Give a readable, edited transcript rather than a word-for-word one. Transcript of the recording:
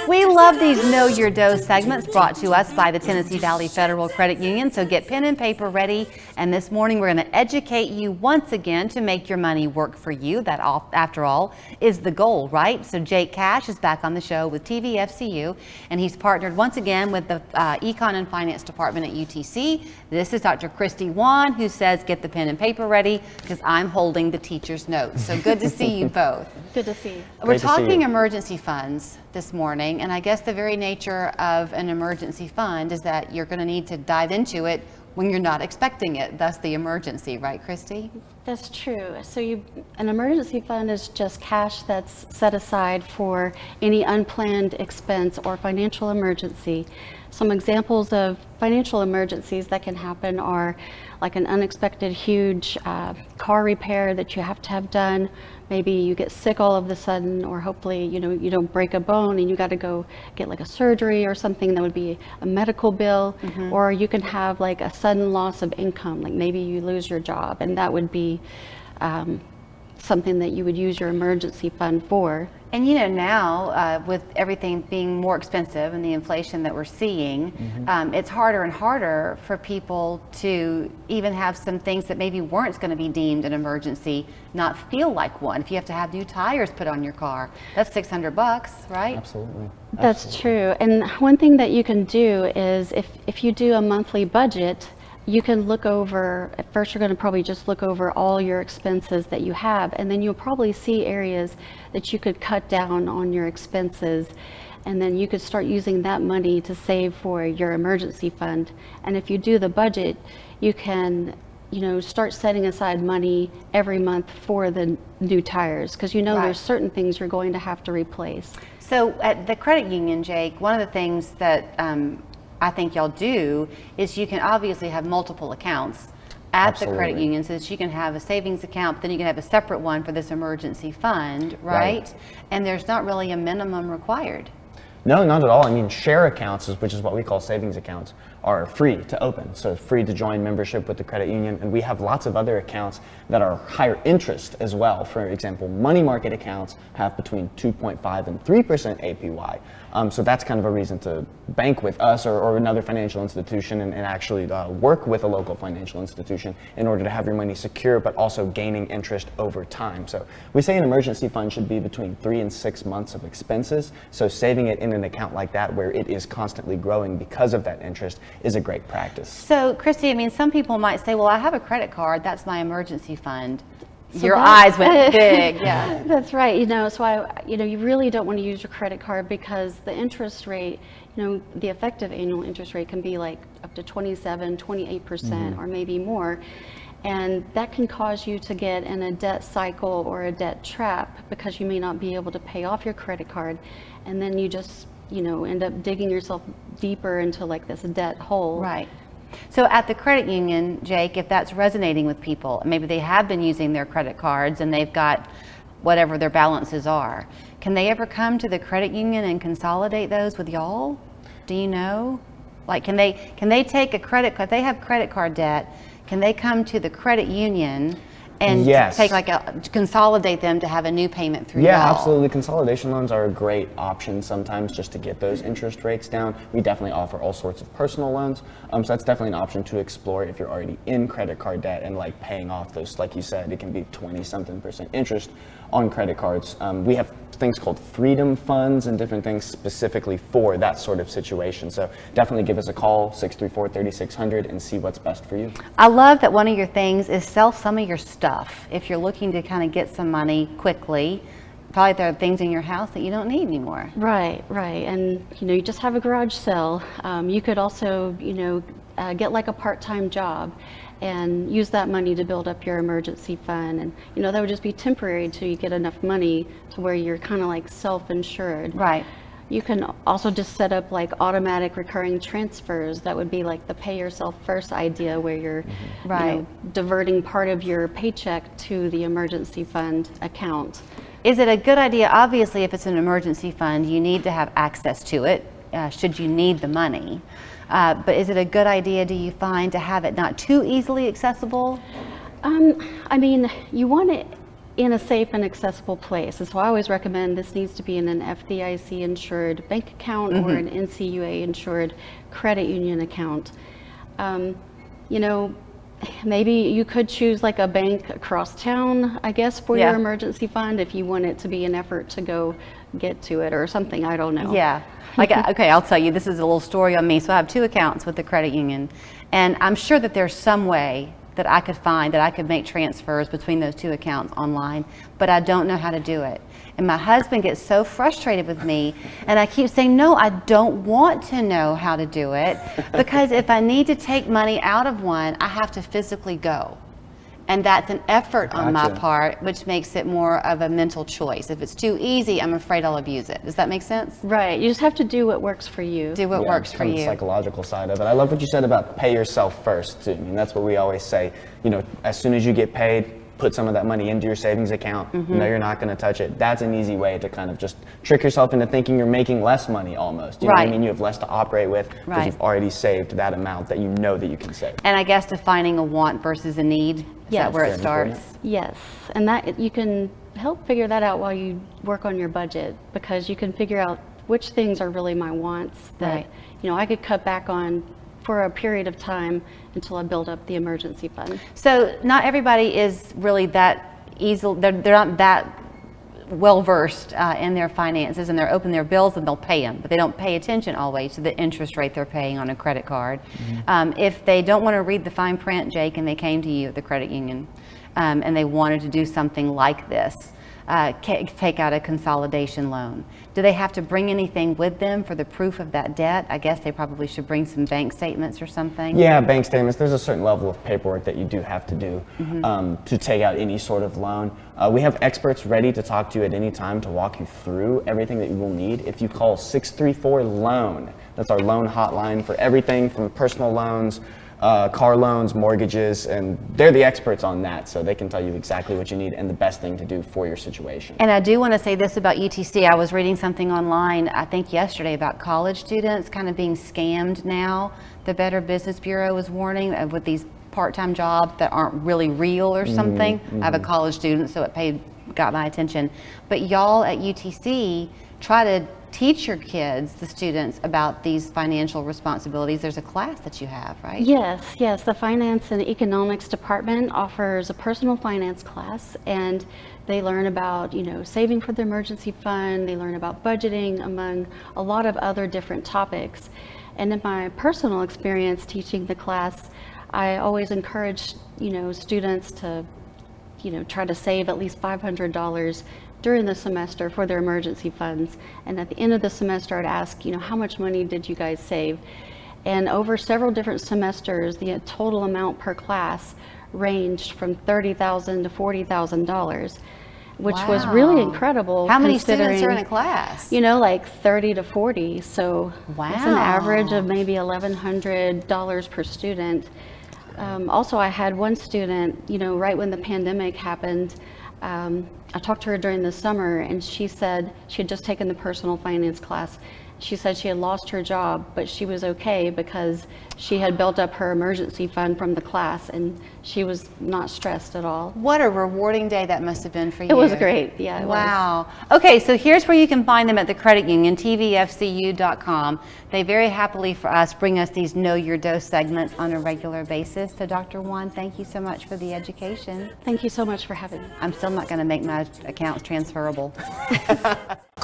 We love these Know Your Dough segments brought to us by the Tennessee Valley Federal Credit Union, so get pen and paper ready. And this morning we're going to educate you once again to make your money work for you. That, after all, is the goal, right? So Jake Cash is back on the show with TVFCU, and he's partnered once again with the Econ and Finance Department at UTC. This is Dr. Christy Wann, who says get the pen and paper ready because I'm holding the teacher's notes. So good to see you both. Good to see you. We're talking emergency funds this morning, and I guess the very nature of an emergency fund is that you're going to need to dive into it when you're not expecting it. Thus the emergency, right, Christy? That's true. So an emergency fund is just cash that's set aside for any unplanned expense or financial emergency. Some examples of financial emergencies that can happen are like an unexpected huge car repair that you have to have done. Maybe you get sick all of a sudden, or hopefully, you don't break a bone and you got to go get like a surgery or something. That would be a medical bill. Mm-hmm. Or you can have like a sudden loss of income, like maybe you lose your job, and that would be something that you would use your emergency fund for. And now with everything being more expensive and the inflation that we're seeing, mm-hmm. It's harder and harder for people to even have some things that maybe weren't going to be deemed an emergency not feel like one. If you have to have new tires put on your car, that's $600, right? Absolutely. That's true. And one thing that you can do is if you do a monthly budget, you can look over, at first you're going to probably just look over all your expenses that you have, and then you'll probably see areas that you could cut down on your expenses, and then you could start using that money to save for your emergency fund. And if you do the budget, you can start setting aside money every month for the new tires, because right. There's certain things you're going to have to replace. So at the credit union, Jake, one of the things that I think y'all do is you can obviously have multiple accounts at Absolutely. The credit union, so that you can have a savings account, then you can have a separate one for this emergency fund, right? And there's not really a minimum required. No, not at all. I mean, share accounts, which is what we call savings accounts, are free to open. So free to join membership with the credit union. And we have lots of other accounts that are higher interest as well. For example, money market accounts have between 2.5 and 3% APY. So that's kind of a reason to bank with us or another financial institution and actually work with a local financial institution in order to have your money secure, but also gaining interest over time. So we say an emergency fund should be between 3 and 6 months of expenses. So saving it in an account like that where it is constantly growing because of that interest is a great practice. So Christy, I mean, some people might say, well, I have a credit card, that's my emergency fund. So your eyes went big. Yeah, that's right. So you really don't want to use your credit card because the interest rate, the effective annual interest rate can be like up to 27, 28%, mm-hmm. or maybe more. And that can cause you to get in a debt cycle or a debt trap because you may not be able to pay off your credit card. And then you just, end up digging yourself deeper into like this debt hole. Right. So at the credit union, Jake, if that's resonating with people, maybe they have been using their credit cards and they've got whatever their balances are, can they ever come to the credit union and consolidate those with y'all? Do you know? Like, can they take a credit card, if they have credit card debt, can they come to the credit union and yes. take consolidate them to have a new payment through Yeah, y'all? Absolutely. Consolidation loans are a great option sometimes just to get those interest rates down. We definitely offer all sorts of personal loans. So that's definitely an option to explore if you're already in credit card debt and like paying off those, like you said, it can be 20-something% interest on credit cards. We have things called freedom funds and different things specifically for that sort of situation. So definitely give us a call, 634-3600, and see what's best for you. I love that one of your things is sell some of your stuff. If you're looking to kind of get some money quickly, probably there are things in your house that you don't need anymore. Right. And you just have a garage sale. You could also get like a part-time job and use that money to build up your emergency fund, and that would just be temporary until you get enough money to where you're kind of like self-insured. Right. You can also just set up like automatic recurring transfers. That would be like the pay yourself first idea, where you're diverting part of your paycheck to the emergency fund account. Is it a good idea? Obviously, if it's an emergency fund, you need to have access to it should you need the money. But is it a good idea, do you find, to have it not too easily accessible? I mean, you want it in a safe and accessible place. And so I always recommend this needs to be in an FDIC insured bank account or an NCUA insured credit union account. You know, maybe you could choose like a bank across town, I guess, for your emergency fund if you want it to be an effort to go get to it or something. I don't know. Yeah. Okay, I'll tell you, this is a little story on me. So I have 2 accounts with the credit union, and I'm sure that there's some way that I could find that I could make transfers between those 2 accounts online, but I don't know how to do it. And my husband gets so frustrated with me, and I keep saying, no, I don't want to know how to do it, because if I need to take money out of one, I have to physically go. And that's an effort on my part, which makes it more of a mental choice. If it's too easy, I'm afraid I'll abuse it. Does that make sense? Right. You just have to do what works for you. Do what works for you. The psychological side of it. I love what you said about pay yourself first, too. I mean, that's what we always say. You know, as soon as you get paid, put some of that money into your savings account. You know you're not going to touch it. That's an easy way to kind of just trick yourself into thinking you're making less money almost. You know what I mean? You have less to operate with because you've already saved that amount that you know that you can save. And I guess defining a want versus a need, is that where it starts? Yes, and that you can help figure that out while you work on your budget, because you can figure out which things are really my wants that you know I could cut back on for a period of time until I build up the emergency fund. So not everybody is really that easy. They're not that well versed in their finances, and they're open their bills and they'll pay them, but they don't pay attention always to the interest rate they're paying on a credit card. If they don't want to read the fine print, Jake, and they came to you at the credit union and they wanted to do something like this, take out a consolidation loan, do they have to bring anything with them for the proof of that debt? I guess they probably should bring some bank statements or something. Yeah, bank statements. There's a certain level of paperwork that you do have to do to take out any sort of loan. We have experts ready to talk to you at any time to walk you through everything that you will need. If you call 634-LOAN, that's our loan hotline for everything from personal loans, car loans, mortgages, and they're the experts on that, so they can tell you exactly what you need and the best thing to do for your situation. And I do want to say this about UTC. I was reading something online, I think yesterday, about college students kind of being scammed now. The Better Business Bureau was warning with these part-time jobs that aren't really real or something. I have a college student, so it got my attention. But y'all at UTC try to teach your kids, the students, about these financial responsibilities. There's a class that you have, right? Yes. The Finance and Economics Department offers a personal finance class, and they learn about, you know, saving for the emergency fund. They learn about budgeting, among a lot of other different topics. And in my personal experience teaching the class, I always encourage, you know, students to, you know, try to save at least $500 during the semester for their emergency funds. And at the end of the semester, I'd ask, you know, how much money did you guys save? And over several different semesters, the total amount per class ranged from $30,000 to $40,000, which was really incredible. How many students are in a class? You know, like 30 to 40. So it's an average of maybe $1,100 per student. Also, I had one student, you know, right when the pandemic happened, I talked to her during the summer, and she said she had just taken the personal finance class. She said she had lost her job, but she was okay because she had built up her emergency fund from the class, and she was not stressed at all. What a rewarding day that must have been for you. It was great, yeah. Wow. Okay, so here's where you can find them at the credit union, tvfcu.com. They very happily for us bring us these Know Your Dose segments on a regular basis. So Dr. Wann, thank you so much for the education. Thank you so much for having me. I'm still not going to make my accounts transferable.